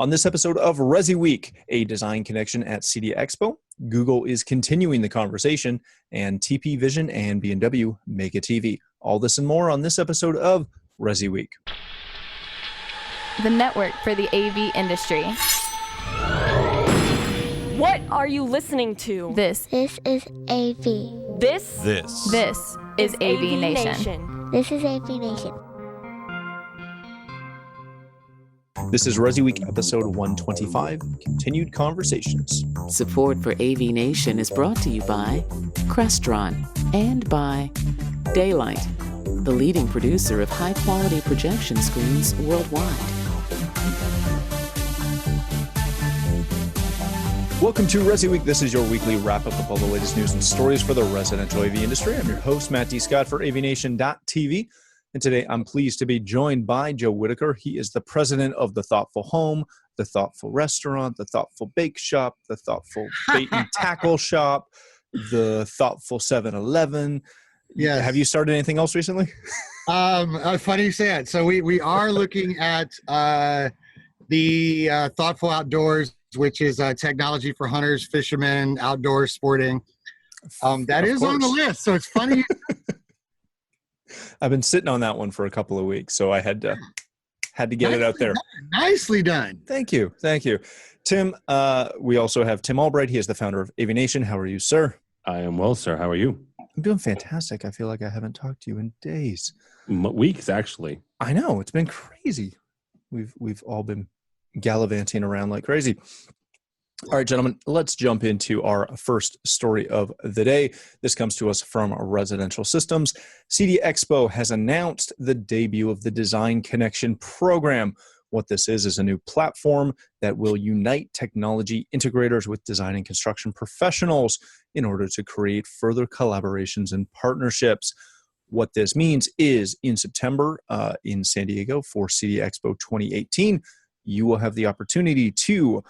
On this episode of ResiWeek, a design connection at CEDIA Expo, Google is continuing the conversation, and TP Vision and B&W make a TV. All this and more on this episode of ResiWeek. The network for the AV industry. What are you listening to? This is AV. This is AVNation. This is AVNation. This is ResiWeek episode 125, Continued Conversations. Support for AVNation is brought to you by Crestron and by Daylight, the leading producer of high-quality projection screens worldwide. Welcome to ResiWeek. This is your weekly wrap-up of all the latest news and stories for the residential AV industry. I'm your host, Matt D. Scott for AVNation.tv. And today I'm pleased to be joined by Joe Whitaker. He is the president of the Thoughtful Home, the Thoughtful Restaurant, the Thoughtful Bake Shop, the Thoughtful Bait and Tackle Shop, the Thoughtful 7-Eleven. Yes. Have you started anything else recently? Funny you say it. So we are looking at the Thoughtful Outdoors, which is technology for hunters, fishermen, outdoor sporting. That is on the list. So it's funny. I've been sitting on that one for a couple of weeks, so I had to get it out there. Nicely done. Thank you. Tim, we also have Tim Albright. He is the founder of AVNation. How are you, sir? I am well, sir. How are you? I'm doing fantastic. I feel like I haven't talked to you in days. Weeks, actually. I know. It's been crazy. We've all been gallivanting around like crazy. All right, gentlemen, let's jump into our first story of the day. This comes to us from Residential Systems. CEDIA Expo has announced the debut of the Design Connection program. What this is a new platform that will unite technology integrators with design and construction professionals in order to create further collaborations and partnerships. What this means is in September in San Diego for CEDIA Expo 2018, you will have the opportunity to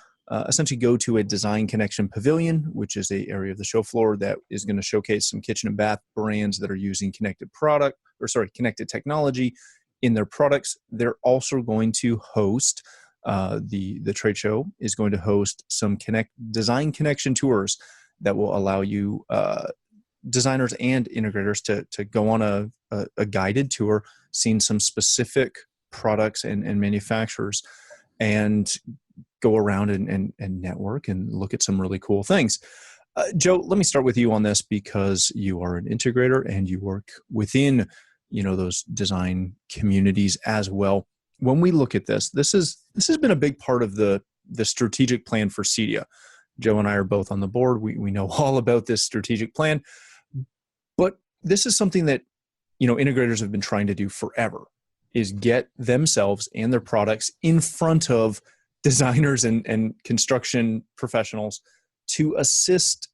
essentially go to a Design Connection Pavilion, which is an area of the show floor that is going to showcase some kitchen and bath brands that are using connected technology in their products. They're also going to host, the trade show is going to host some Design Connection tours that will allow you, designers and integrators to go on a guided tour, seeing some specific products and manufacturers, and go around and network and look at some really cool things. Joe, let me start with you on this because you are an integrator and you work within, those design communities as well. When we look at this has been a big part of the strategic plan for CEDIA. Joe and I are both on the board. We know all about this strategic plan, but this is something that, integrators have been trying to do forever, is get themselves and their products in front of designers and construction professionals to assist,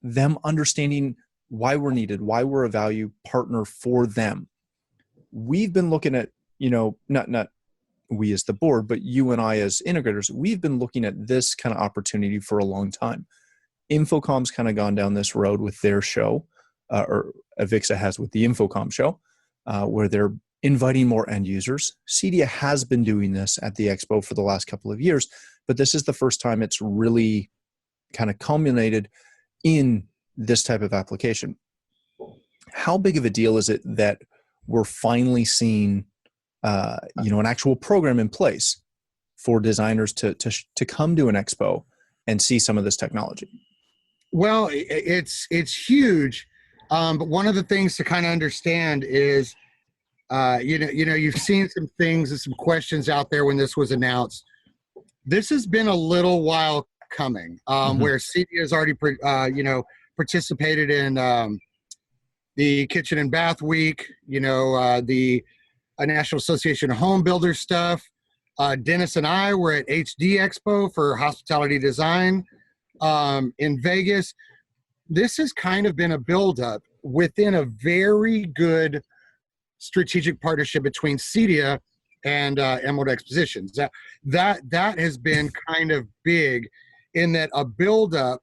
them understanding why we're needed, why we're a value partner for them. We've been looking at, not we as the board, but you and I as integrators, we've been looking at this kind of opportunity for a long time. Infocom's kind of gone down this road with their show, or Avixa has with the Infocom show, where they're inviting more end users. CEDIA has been doing this at the Expo for the last couple of years, but this is the first time it's really kind of culminated in this type of application. How big of a deal is it that we're finally seeing, an actual program in place for designers to come to an Expo and see some of this technology? Well, it's huge, but one of the things to kind of understand is, you've seen some things and some questions out there when this was announced. This has been a little while coming, where CEDIA has already, participated in the Kitchen and Bath Week, the National Association of Home Builders stuff. Dennis and I were at HD Expo for hospitality design in Vegas. This has kind of been a buildup within a very good strategic partnership between CEDIA and Emerald Expositions. That has been kind of big in that a buildup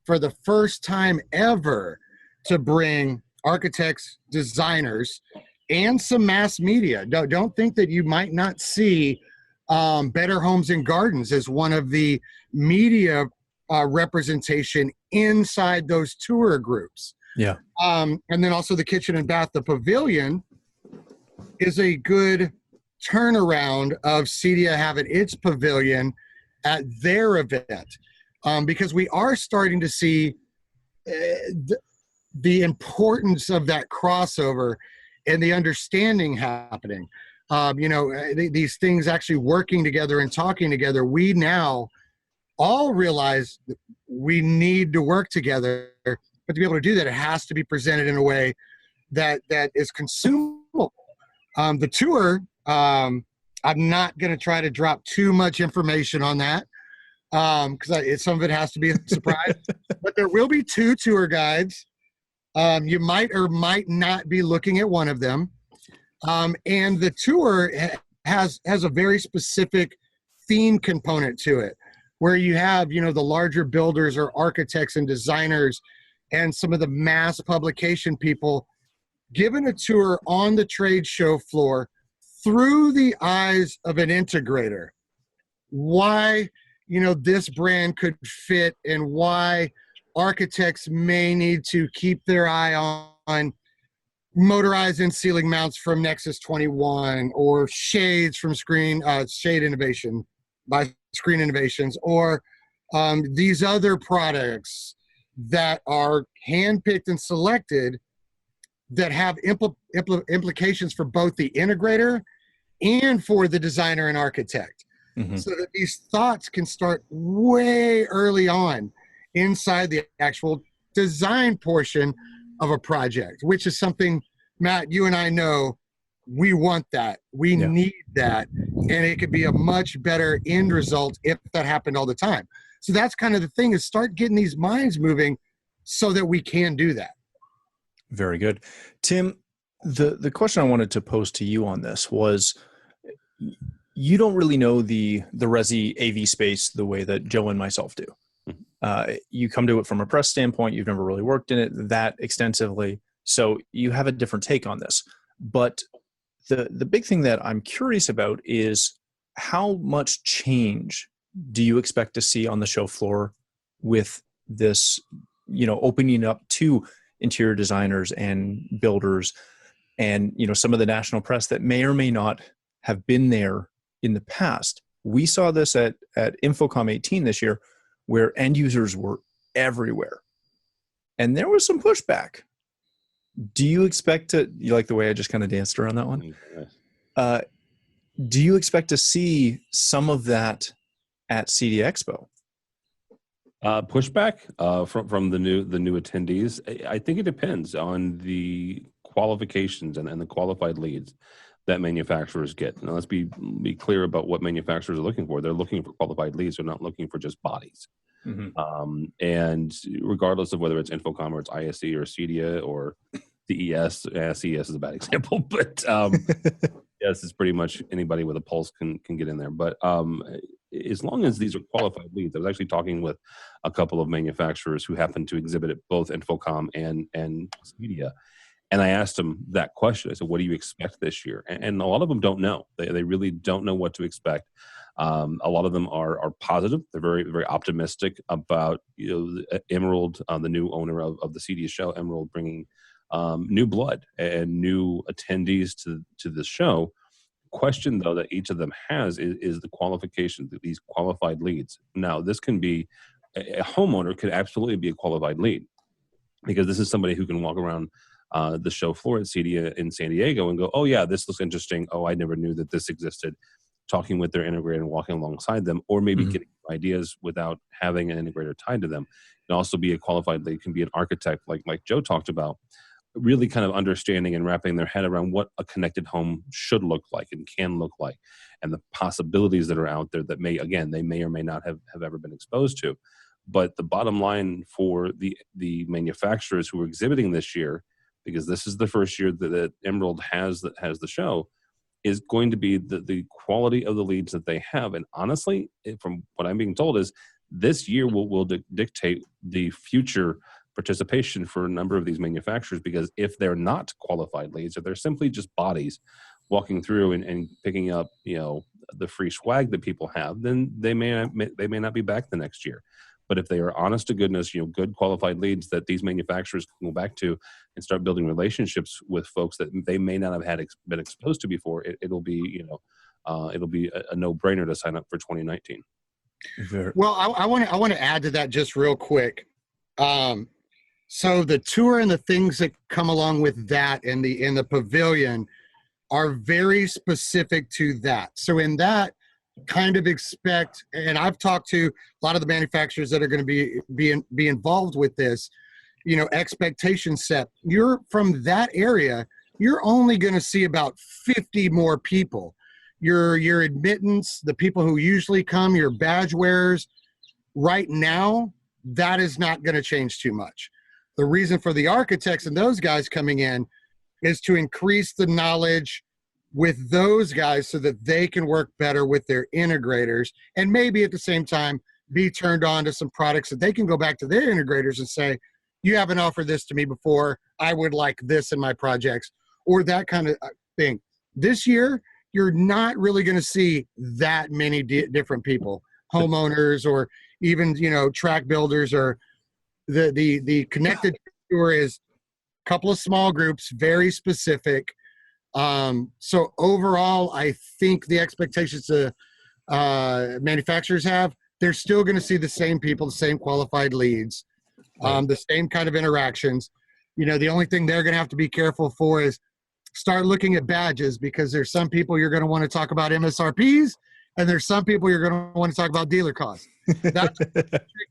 for the first time ever to bring architects, designers, and some mass media. Don't think that you might not see Better Homes and Gardens is one of the media representation inside those tour groups. Yeah. And then also the Kitchen and Bath, the Pavilion is a good turnaround of CEDIA having its pavilion at their event, because we are starting to see the importance of that crossover and the understanding happening. These things actually working together and talking together. We now all realize that we need to work together, but to be able to do that, it has to be presented in a way that is consumable. The tour, I'm not going to try to drop too much information on that, because some of it has to be a surprise. But there will be 2 tour guides. You might or might not be looking at one of them. And the tour has a very specific theme component to it, where you have, the larger builders or architects and designers and some of the mass publication people given a tour on the trade show floor through the eyes of an integrator. Why, this brand could fit, and why architects may need to keep their eye on motorized and ceiling mounts from Nexus 21, or shades from Shade Innovation by Screen Innovations, or these other products that are handpicked and selected that have implications for both the integrator and for the designer and architect. Mm-hmm. So that these thoughts can start way early on inside the actual design portion of a project, which is something, Matt, you and I know we want that. We need that. And it could be a much better end result if that happened all the time. So that's kind of the thing, is start getting these minds moving so that we can do that. Very good. Tim, the question I wanted to pose to you on this was, you don't really know the Resi AV space the way that Joe and myself do. You come to it from a press standpoint. You've never really worked in it that extensively, so you have a different take on this. But the big thing that I'm curious about is, how much change do you expect to see on the show floor with this, opening up to interior designers and builders and, some of the national press that may or may not have been there in the past? We saw this at InfoComm 18 this year, where end users were everywhere, and there was some pushback. Do you expect to, you like the way I just kind of danced around that one? Do you expect to see some of that at CEDIA Expo? Pushback from the new attendees. I think it depends on the qualifications and the qualified leads that manufacturers get. Now, let's be clear about what manufacturers are looking for. They're looking for qualified leads. They're not looking for just bodies. Mm-hmm. And regardless of whether it's InfoComm or it's ISE or CEDIA or CES, CES is a bad example, but yes, it's pretty much anybody with a pulse can get in there. But as long as these are qualified leads, I was actually talking with a couple of manufacturers who happen to exhibit at both InfoComm and CEDIA. And I asked them that question. I said, what do you expect this year? And a lot of them don't know. They really don't know what to expect. A lot of them are positive. They're very, very optimistic about Emerald, the new owner of the CEDIA show, Emerald, bringing new blood and new attendees to the show. Question, though, that each of them has is the qualifications, these qualified leads. Now, this can be a homeowner could absolutely be a qualified lead, because this is somebody who can walk around the show floor at CEDIA in San Diego and go, oh yeah, this looks interesting. Oh, I never knew that this existed. Talking with their integrator and walking alongside them, or maybe getting ideas without having an integrator tied to them. It can also be a qualified lead, can be an architect like Joe talked about, really kind of understanding and wrapping their head around what a connected home should look like and can look like, and the possibilities that are out there that they may or may not have ever been exposed to. But the bottom line for the manufacturers who are exhibiting this year, because this is the first year that Emerald has the show, is going to be the quality of the leads that they have. And honestly, from what I'm being told, is this year will dictate the future participation for a number of these manufacturers, because if they're not qualified leads, if they're simply just bodies walking through and picking up the free swag that people have, then they may not be back the next year. But if they are honest to goodness, good qualified leads that these manufacturers can go back to and start building relationships with folks that they may not have been exposed to before, it'll be a no-brainer to sign up for 2019. Well, I want to add to that just real quick. So the tour and the things that come along with that in the pavilion are very specific to that. So in that, kind of expect, and I've talked to a lot of the manufacturers that are going to be involved with this, expectation set. You're from that area, you're only going to see about 50 more people. Your admittance, the people who usually come, your badge wearers, right now, that is not going to change too much. The reason for the architects and those guys coming in is to increase the knowledge with those guys so that they can work better with their integrators, and maybe at the same time be turned on to some products that they can go back to their integrators and say, you haven't offered this to me before, I would like this in my projects, or that kind of thing. This year, you're not really going to see that many different people, homeowners, or even, track builders, or the connected tour is a couple of small groups, very specific. So overall, I think the expectations the manufacturers have, they're still going to see the same people, the same qualified leads, the same kind of interactions. The only thing they're going to have to be careful for is start looking at badges, because there's some people you're going to want to talk about MSRPs, and there's some people you're going to want to talk about dealer costs.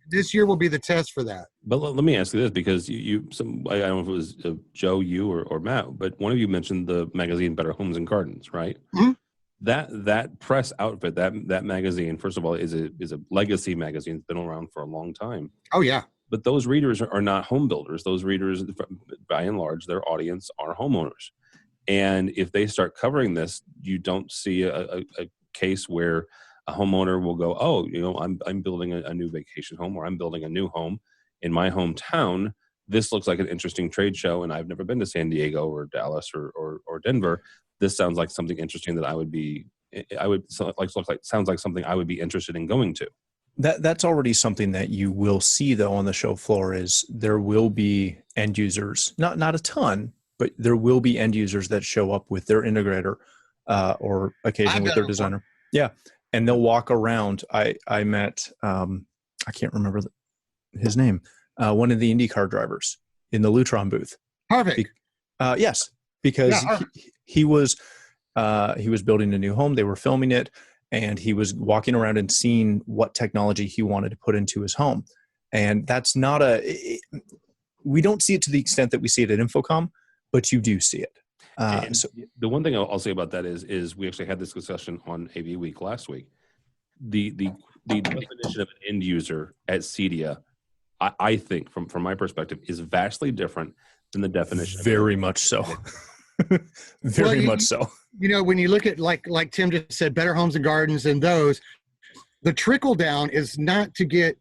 This year will be the test for that. But let me ask you this, because I don't know if it was Joe, you, or Matt, but one of you mentioned the magazine Better Homes and Gardens, right? Mm-hmm. That press outfit, that magazine, first of all, is a legacy magazine. It's been around for a long time. Oh yeah. But those readers are not home builders. Those readers, by and large, their audience are homeowners. And if they start covering this, you don't see a case where a homeowner will go, oh, I'm building a new vacation home, or I'm building a new home in my hometown. This looks like an interesting trade show, and I've never been to San Diego or Dallas or Denver. This sounds like something interesting that sounds like something I would be interested in going to. That's already something that you will see, though, on the show floor. Is there will be end users, not a ton, but there will be end users that show up with their integrator or occasionally with their designer. Yeah. And they'll walk around. I met, I can't remember his name, one of the IndyCar drivers in the Lutron booth. Harvick. Yes, because he was building a new home. They were filming it, and he was walking around and seeing what technology he wanted to put into his home. And that's not we don't see it to the extent that we see it at Infocom, but you do see it. So the one thing I'll say about that is we actually had this discussion on AV Week last week. The definition of an end user at CEDIA, I think from my perspective, is vastly different than the definition. Very much so. Very much so. When you look at like Tim just said, Better Homes and Gardens, and those, the trickle down is not to get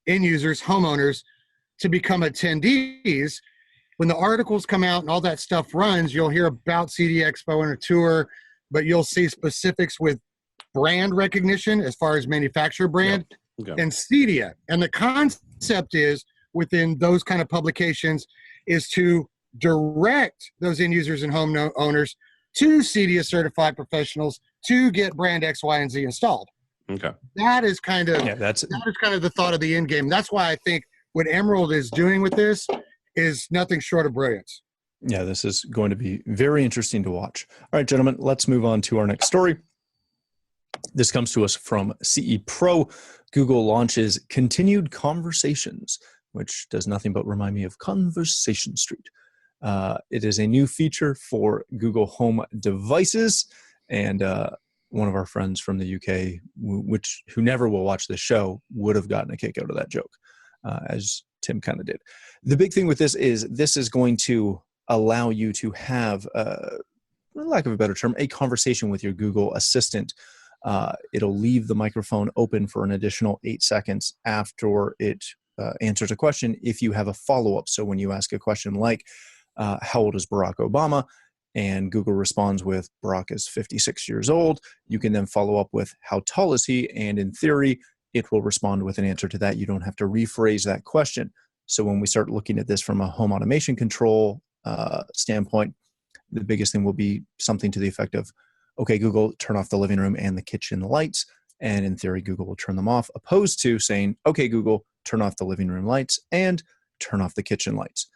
end users, homeowners, to become attendees. When the articles come out and all that stuff runs, you'll hear about CEDIA Expo and a tour, but you'll see specifics with brand recognition as far as manufacturer brand and CEDIA. And the concept is, within those kind of publications, is to direct those end users and home owners to CEDIA certified professionals to get brand X, Y, and Z installed. Okay. That is kind of the thought of the end game. That's why I think what Emerald is doing with this is nothing short of brilliance. Yeah, this is going to be very interesting to watch. All right, gentlemen, let's move on to our next story. This comes to us from CE Pro. Google launches Continued Conversations, which does nothing but remind me of Conversation Street. It is a new feature for Google Home devices, and one of our friends from the UK, who never will watch this show, would have gotten a kick out of that joke, as Tim kind of did. The big thing with this is going to allow you to have, for lack of a better term, a conversation with your Google Assistant. It'll leave the microphone open for an additional 8 seconds after it answers a question if you have a follow-up. So when you ask a question like, how old is Barack Obama? and Google responds with Barack is 56 years old, you can then follow up with how tall is he? And in theory, it will respond with an answer to that. You don't have to rephrase that question. So when we start looking at this from a home automation control standpoint, the biggest thing will be something to the effect of, okay, Google, turn off the living room and the kitchen lights. And in theory, Google will turn them off, opposed to saying, okay, Google, turn off the living room lights and turn off the kitchen lights.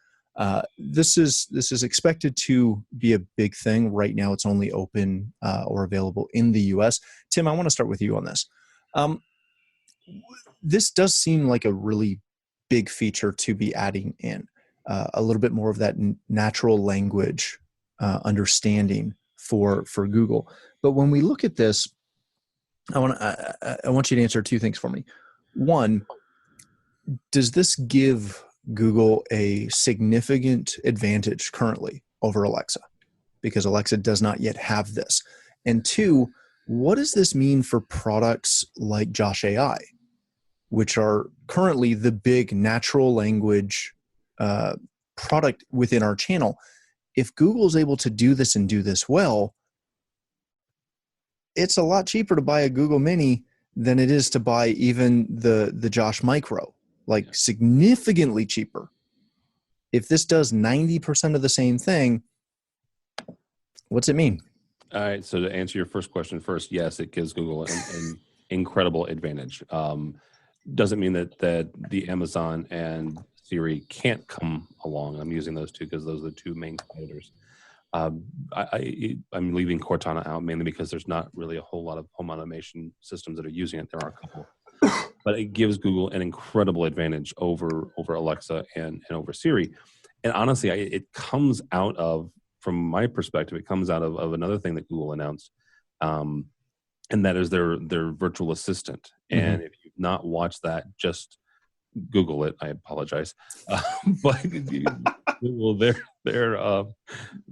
This is expected to be a big thing. Right now, it's only open or available in the US. Tim, I want to start with you on this. This does seem like a really big feature to be adding in, a little bit more of that natural language understanding for Google. But when we look at this, I want you to answer two things for me. One, does this give Google a significant advantage currently over Alexa? Because Alexa does not yet have this. And two, what does this mean for products like Josh AI, which are currently the big natural language product within our channel? If Google's able to do this and do this well, it's a lot cheaper to buy a Google Mini than it is to buy even the Josh Micro, like significantly cheaper. If this does 90% of the same thing, what's it mean? All right. So to answer your first question first, yes, it gives Google an incredible advantage. Doesn't mean that the Amazon and Siri can't come along. I'm using those two because those are the two main competitors. I'm leaving Cortana out mainly because there's not really a whole lot of home automation systems that are using it. There are a couple, but it gives Google an incredible advantage over Alexa and over Siri. And honestly, it comes out of, from my perspective, it comes out of another thing that Google announced, and that is their virtual assistant. Mm-hmm. And if you've not watched that, just Google it. I apologize, but Google,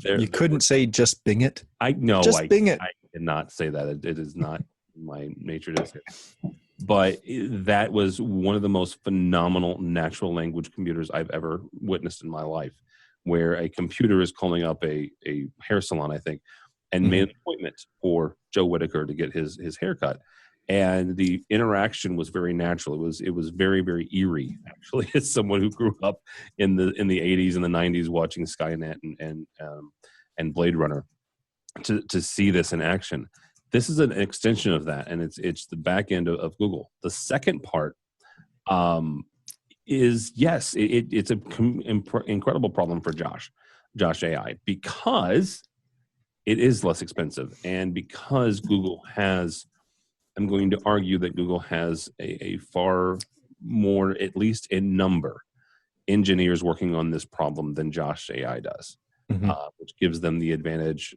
you couldn't say just Bing it. Bing it. I did not say that. It is not my nature to say. But that was one of the most phenomenal natural language computers I've ever witnessed in my life, where a computer is calling up a hair salon, I think, and made an appointment for Joe Whitaker to get his haircut. And the interaction was very natural. It was very, very eerie, actually, as someone who grew up in the 80s and the 90s watching Skynet and Blade Runner, to see this in action. This is an extension of that, and it's the back end of Google. The second part is, yes, it's an incredible problem for Josh AI, because it is less expensive, and because Google has, I'm going to argue that Google has a far more, at least in number, engineers working on this problem than Josh AI does, which gives them the advantage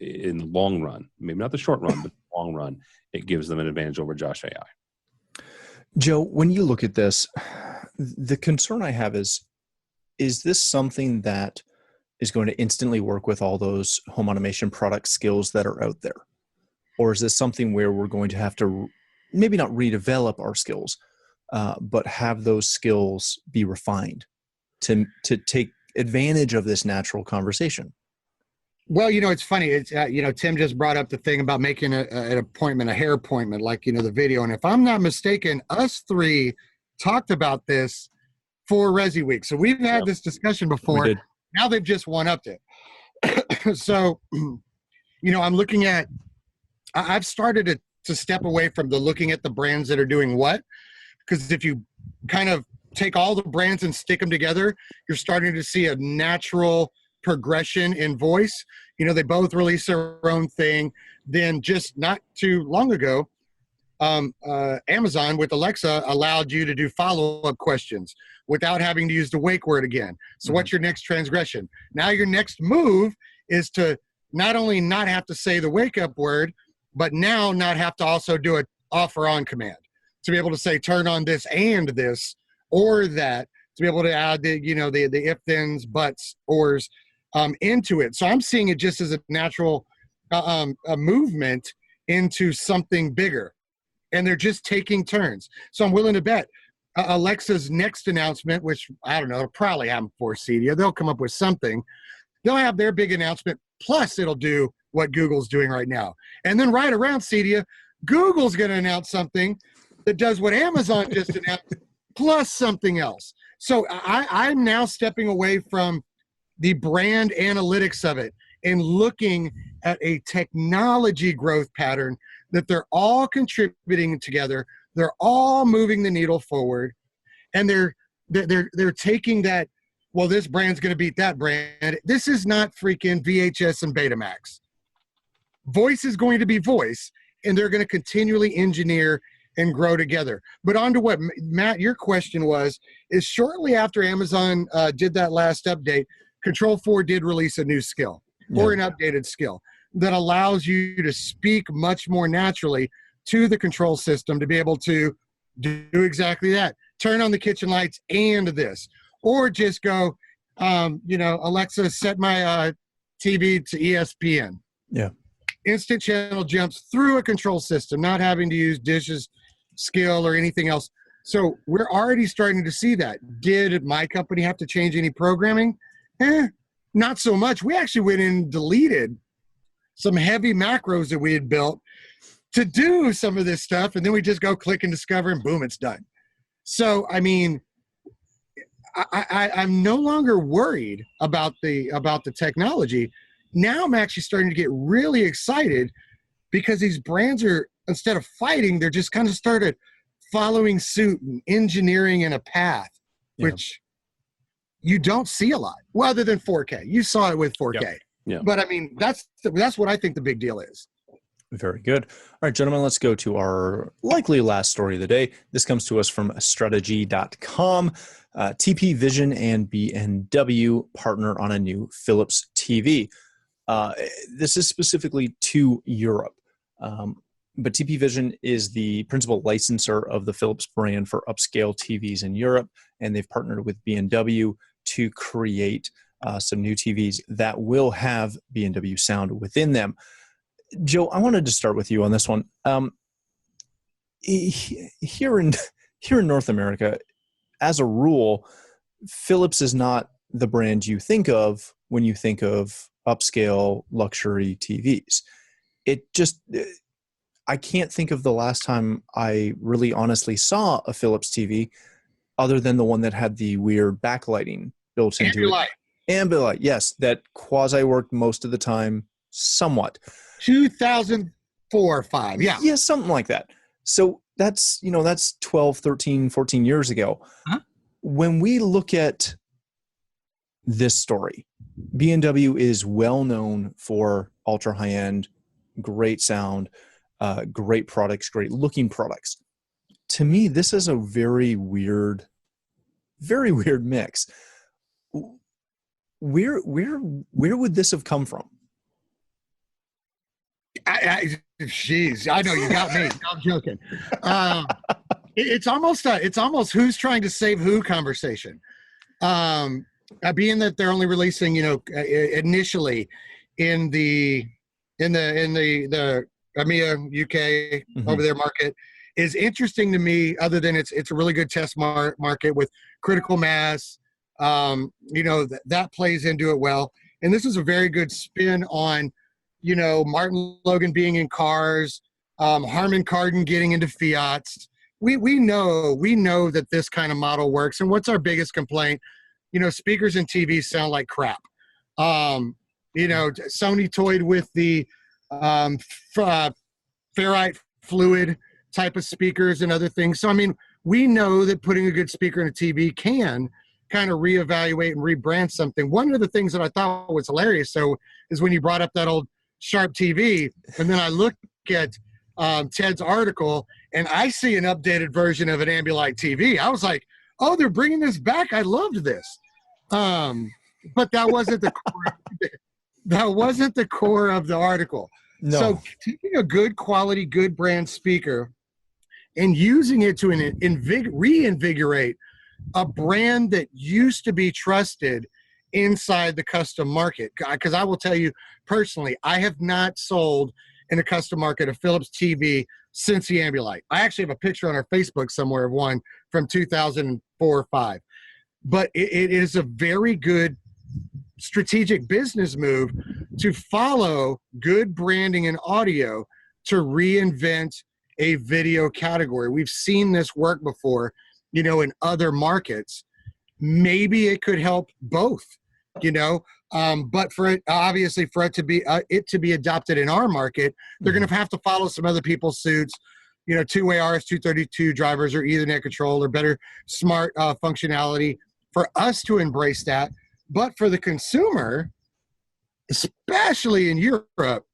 in the long run. Maybe not the short run, but the long run, it gives them an advantage over Josh AI. Joe, when you look at this, the concern I have is this something that is going to instantly work with all those home automation product skills that are out there? Or is this something where we're going to have to maybe not redevelop our skills, but have those skills be refined to take advantage of this natural conversation? Well, it's funny. It's Tim just brought up the thing about making an appointment, a hair appointment, like, the video. And if I'm not mistaken, us three talked about this for ResiWeek. So we've had this discussion before. Now they've just one-upped it. So, I'm looking at, I've started to step away from the looking at the brands that are doing what, because if you kind of take all the brands and stick them together, you're starting to see a natural progression in voice. They both release their own thing. Then just not too long ago, Amazon with Alexa allowed you to do follow-up questions without having to use the wake word again. So what's your next transgression? Now your next move is to not only not have to say the wake up word, but now not have to also do an offer on command, to be able to say turn on this and this or that, to be able to add the if thens, buts, ors into it. So I'm seeing it just as a natural a movement into something bigger, and they're just taking turns. So I'm willing to bet Alexa's next announcement, which I don't know, it'll probably happen for CEDIA. They'll come up with something. They'll have their big announcement plus it'll do what Google's doing right now. And then right around CEDIA, Google's going to announce something that does what Amazon just announced, plus something else. So I'm now stepping away from the brand analytics of it and looking at a technology growth pattern that they're all contributing together. They're all moving the needle forward, and they're taking that. Well, this brand's going to beat that brand. This is not freaking VHS and Betamax. Voice is going to be voice, and they're going to continually engineer and grow together. But on to what, Matt, your question was, is shortly after Amazon did that last update, Control4 did release a new skill or an updated skill that allows you to speak much more naturally to the control system to be able to do exactly that. Turn on the kitchen lights and this. Or just go, Alexa, set my TV to ESPN. Yeah. Instant channel jumps through a control system, not having to use dishes, skill, or anything else. So we're already starting to see that. Did my company have to change any programming? Not so much. We actually went in and deleted some heavy macros that we had built to do some of this stuff, and then we just go click and discover, and boom, it's done. So, I mean, I'm no longer worried about the technology. Now I'm actually starting to get really excited because these brands are, instead of fighting, they're just kind of started following suit and engineering in a path, which you don't see a lot, well, other than 4K. You saw it with 4K. Yeah. But I mean, that's what I think the big deal is. Very good. All right, gentlemen, let's go to our likely last story of the day. This comes to us from strategy.com. TP Vision and B&W partner on a new Phillips TV. This is specifically to Europe. But TP Vision is the principal licensor of the Philips brand for upscale TVs in Europe, and they've partnered with B&W to create some new TVs that will have B&W sound within them. Joe, I wanted to start with you on this one. Here in North America, as a rule, Philips is not the brand you think of when you think of upscale luxury TVs. I can't think of the last time I really honestly saw a Philips TV other than the one that had the weird backlighting built into it. Ambilight, yes, that quasi worked most of the time, somewhat. 2004 or 5, yeah. Yeah, something like that. So that's 12, 13, 14 years ago. Uh-huh. When we look at this story, B&W is well known for ultra high-end, great sound, great products, great looking products. To me, this is a very weird mix. Where would this have come from? Jeez, I know you got me. I'm joking. It's almost who's trying to save who conversation. Being that they're only releasing, initially in the EMEA UK over there market is interesting to me. Other than it's a really good test market with critical mass. That plays into it well. And this is a very good spin on, Martin Logan being in cars, Harman Kardon getting into Fiats. We know that this kind of model works. And what's our biggest complaint? Speakers and TVs sound like crap. Sony toyed with the ferrite fluid type of speakers and other things. So, I mean, we know that putting a good speaker in a TV can kind of reevaluate and rebrand something. One of the things that I thought was hilarious, is when you brought up that old Sharp TV, and then I look at Ted's article, and I see an updated version of an Ambilight TV. I was like, oh, they're bringing this back. I loved this. But that wasn't the core. That wasn't the core of the article. No. So taking a good quality, good brand speaker and using it to reinvigorate a brand that used to be trusted inside the custom market. Because I will tell you personally, I have not sold in a custom market a Philips TV since the Ambilight. I actually have a picture on our Facebook somewhere of one from 2004 or 5. But it is a very good strategic business move to follow good branding and audio to reinvent a video category. We've seen this work before, in other markets. Maybe it could help both, but for it, obviously, for it to be adopted in our market, they're going to have to follow some other people's suits. Two-way RS-232 drivers or Ethernet control or better smart functionality for us to embrace that. But for the consumer, especially in Europe,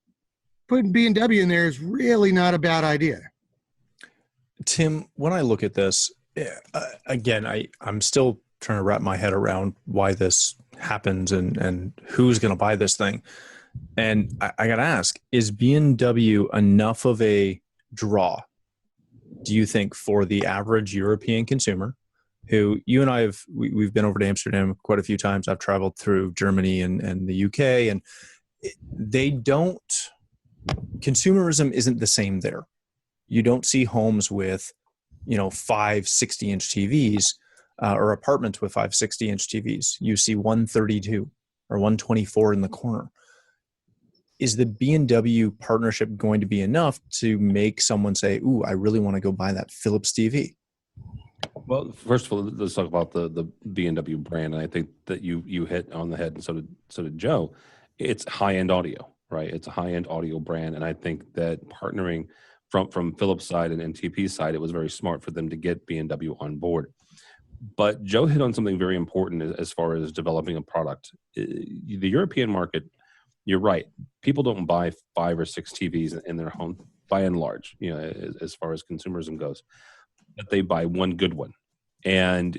putting B&W in there is really not a bad idea. Tim, when I look at this, again, I'm still trying to wrap my head around why this happens and who's going to buy this thing. And I got to ask, is B&W enough of a draw, do you think, for the average European consumer who you and I we've been over to Amsterdam quite a few times. I've traveled through Germany and the UK, and consumerism isn't the same there. You don't see homes with, 5 60-inch TVs or apartments with 5 60-inch TVs. You see 132 or 124 in the corner. Is the B&W partnership going to be enough to make someone say, ooh, I really want to go buy that Phillips TV? Well, first of all, let's talk about the B&W brand. And I think that you hit on the head, and so did Joe. It's high-end audio, right? It's a high-end audio brand. And I think that partnering from Philips' side and TP's side, it was very smart for them to get B&W on board. But Joe hit on something very important as far as developing a product. The European market, you're right. People don't buy 5 or 6 TVs in their home, by and large, as far as consumerism goes. But they buy one good one. And,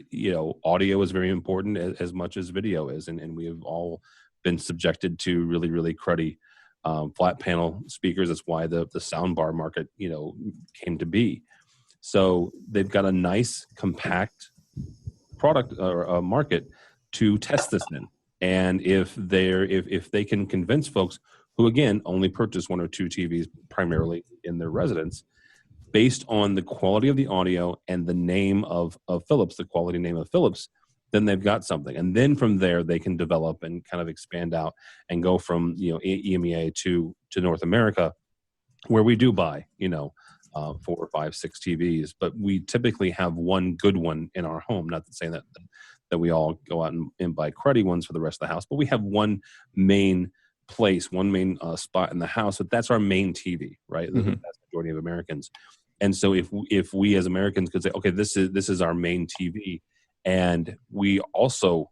audio is very important as much as video is. And we have all been subjected to really, really cruddy flat panel speakers. That's why the soundbar market, came to be. So they've got a nice, compact product or a market to test this in. And if they can convince folks who, again, only purchase 1 or 2 TVs primarily in their residence, based on the quality of the audio and the name of Philips, the quality name of Philips, then they've got something. And then from there, they can develop and kind of expand out and go from, EMEA to North America, where we do buy, 4 or 5, 6 TVs. But we typically have one good one in our home. Not to say that we all go out and buy cruddy ones for the rest of the house, but we have one main place, one main spot in the house. But that's our main TV, right? Mm-hmm. That's the majority of Americans. And so if we as Americans could say, okay, this is our main TV, and we also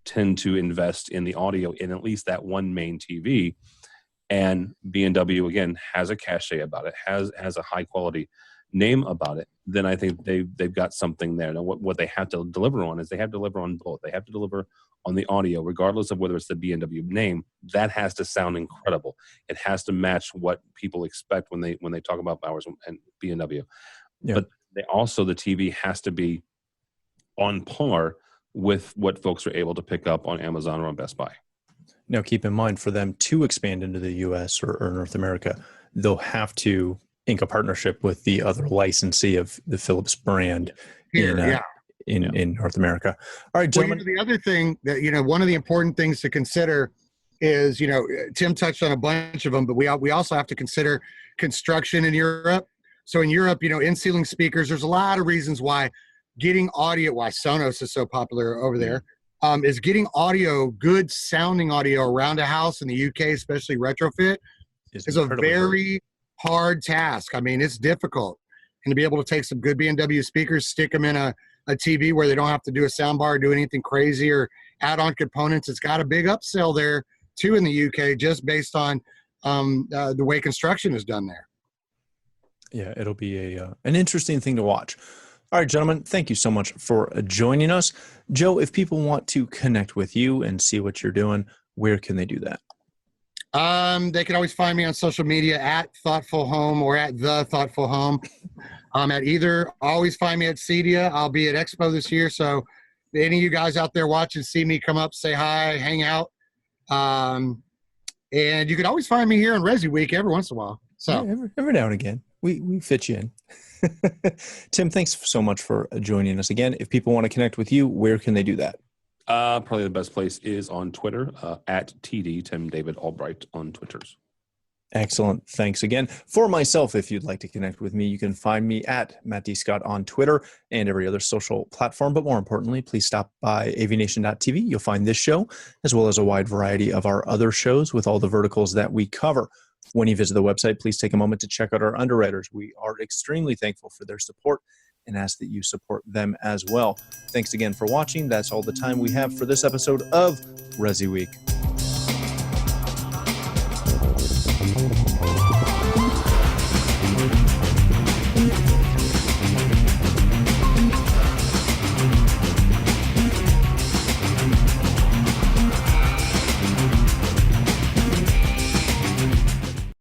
tend to invest in the audio in at least that one main TV, and B&W again has a cachet about it, has a high quality name about it, then I think they've got something there. Now, what they have to deliver on is they have to deliver on both. They have to deliver on the audio, regardless of whether it's the B&W name. That has to sound incredible. It has to match what people expect when they talk about Bowers and B&W. Yeah. But the TV has to be on par with what folks are able to pick up on Amazon or on Best Buy. Now, keep in mind, for them to expand into the U.S. or North America, they'll have to ink a partnership with the other licensee of the Philips brand in North America. All right, gentlemen. Well, the other thing that, one of the important things to consider is, Tim touched on a bunch of them, but we also have to consider construction in Europe. So in Europe, in-ceiling speakers, there's a lot of reasons why getting audio, why Sonos is so popular over there, is getting audio, good sounding audio around a house in the UK, especially retrofit, is a very hard task. I mean, it's difficult. And to be able to take some good B&W speakers, stick them in a TV where they don't have to do a soundbar, do anything crazy or add on components. It's got a big upsell there too in the UK, just based on the way construction is done there. Yeah, it'll be an interesting thing to watch. All right, gentlemen, thank you so much for joining us. Joe, if people want to connect with you and see what you're doing, where can they do that? They can always find me on social media at Thoughtful Home or at The Thoughtful Home. At either. Always find me at CEDIA. I'll be at Expo this year. So any of you guys out there watching, see me, come up, say hi, hang out. And you can always find me here on ResiWeek every once in a while. So yeah, every now and again, we fit you in. Tim, thanks so much for joining us again. If people want to connect with you, where can they do that? Probably the best place is on Twitter, at TD, Tim David Albright on Twitters. Excellent. Thanks again. For myself, if you'd like to connect with me, you can find me at Matt D. Scott on Twitter and every other social platform. But more importantly, please stop by AVNation.tv. You'll find this show, as well as a wide variety of our other shows with all the verticals that we cover. When you visit the website, please take a moment to check out our underwriters. We are extremely thankful for their support and ask that you support them as well. Thanks again for watching. That's all the time we have for this episode of ResiWeek.